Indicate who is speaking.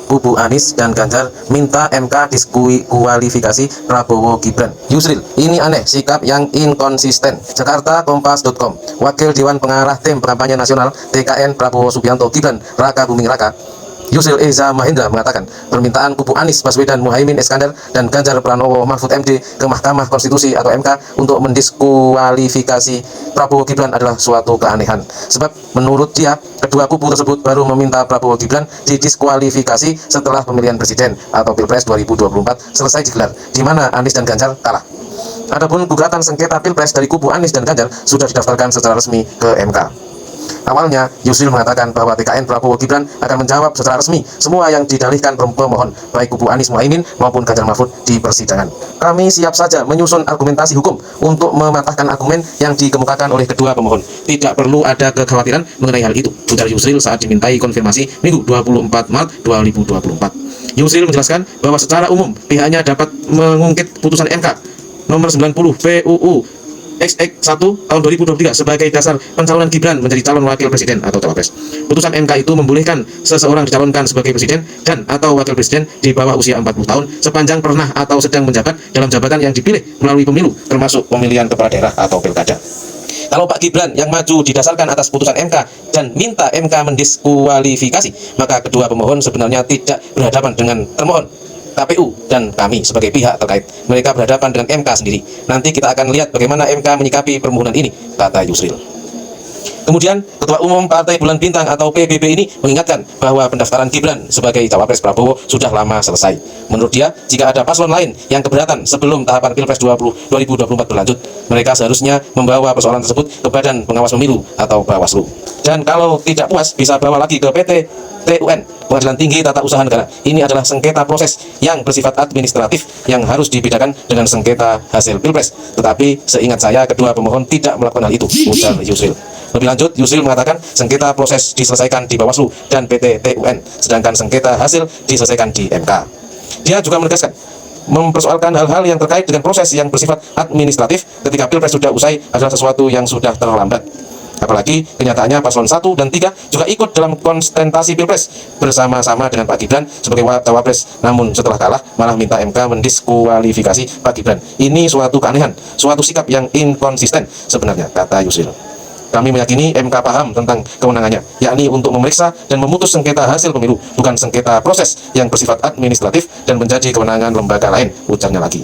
Speaker 1: kubu Anies dan Ganjar minta MK diskualifikasi Prabowo Gibran. Yusril, ini aneh, sikap yang inkonsisten. Jakarta, Kompas.com. Wakil Dewan Pengarah Tim Kampanye Nasional TKN Prabowo Subianto Gibran Raka Buming Raka, Yusril Eza Mahendra, mengatakan permintaan kubu Anies Baswedan Muhaimin Iskandar dan Ganjar Pranowo Mahfud MD ke Mahkamah Konstitusi atau MK untuk mendiskualifikasi Prabowo Gibran adalah suatu keanehan. Sebab menurut dia, kedua kubu tersebut baru meminta Prabowo Gibran didiskualifikasi setelah pemilihan presiden atau Pilpres 2024 selesai digelar, di mana Anies dan Ganjar kalah. Adapun gugatan sengketa Pilpres dari kubu Anies dan Ganjar sudah didaftarkan secara resmi ke MK. Awalnya, Yusril mengatakan bahwa TKN Prabowo Gibran akan menjawab secara resmi semua yang didalihkan pemohon, baik kubu Anies Muhaimin maupun Ganjar Mahfud di persidangan. Kami siap saja menyusun argumentasi hukum untuk mematahkan argumen yang dikemukakan oleh kedua pemohon. Tidak perlu ada kekhawatiran mengenai hal itu, ujar Yusril saat dimintai konfirmasi Minggu 24 Maret 2024. Yusril menjelaskan bahwa secara umum pihaknya dapat mengungkit putusan MK nomor 90 PUU XX1 tahun 2023 sebagai dasar pencalonan Gibran menjadi calon wakil presiden atau cawapres. Putusan MK itu membolehkan seseorang dicalonkan sebagai presiden dan atau wakil presiden di bawah usia 40 tahun sepanjang pernah atau sedang menjabat dalam jabatan yang dipilih melalui pemilu, termasuk pemilihan kepala daerah atau pilkada. Kalau Pak Gibran yang maju didasarkan atas putusan MK dan minta MK mendiskualifikasi, maka kedua pemohon sebenarnya tidak berhadapan dengan termohon, KPU, dan kami sebagai pihak terkait. Mereka berhadapan dengan MK sendiri. Nanti kita akan lihat bagaimana MK menyikapi permohonan ini, kata Yusril. Kemudian, Ketua Umum Partai Bulan Bintang atau PBB ini mengingatkan bahwa pendaftaran Gibran sebagai cawapres Prabowo sudah lama selesai. Menurut dia, jika ada paslon lain yang keberatan sebelum tahapan Pilpres 2024 berlanjut, mereka seharusnya membawa persoalan tersebut ke Badan Pengawas Pemilu atau Bawaslu. Dan kalau tidak puas, bisa bawa lagi ke PT TUN, Pengadilan Tinggi Tata Usaha Negara. Ini adalah sengketa proses yang bersifat administratif yang harus dibedakan dengan sengketa hasil Pilpres. Tetapi seingat saya kedua pemohon tidak melakukan hal itu, ujar Yusril. Lebih lanjut, Yusril mengatakan sengketa proses diselesaikan di Bawaslu dan PT TUN, sedangkan sengketa hasil diselesaikan di MK. Dia juga menegaskan mempersoalkan hal-hal yang terkait dengan proses yang bersifat administratif ketika Pilpres sudah usai adalah sesuatu yang sudah terlambat. Apalagi kenyataannya paslon 1 dan 3 juga ikut dalam konstentasi Pilpres bersama-sama dengan Pak Gibran sebagai cawapres, namun setelah kalah malah minta MK mendiskualifikasi Pak Gibran. Ini suatu keanehan, suatu sikap yang inkonsisten sebenarnya, kata Yusril. Kami meyakini MK paham tentang kewenangannya, yakni untuk memeriksa dan memutus sengketa hasil pemilu, bukan sengketa proses yang bersifat administratif dan menjadi kewenangan lembaga lain, ujarnya lagi.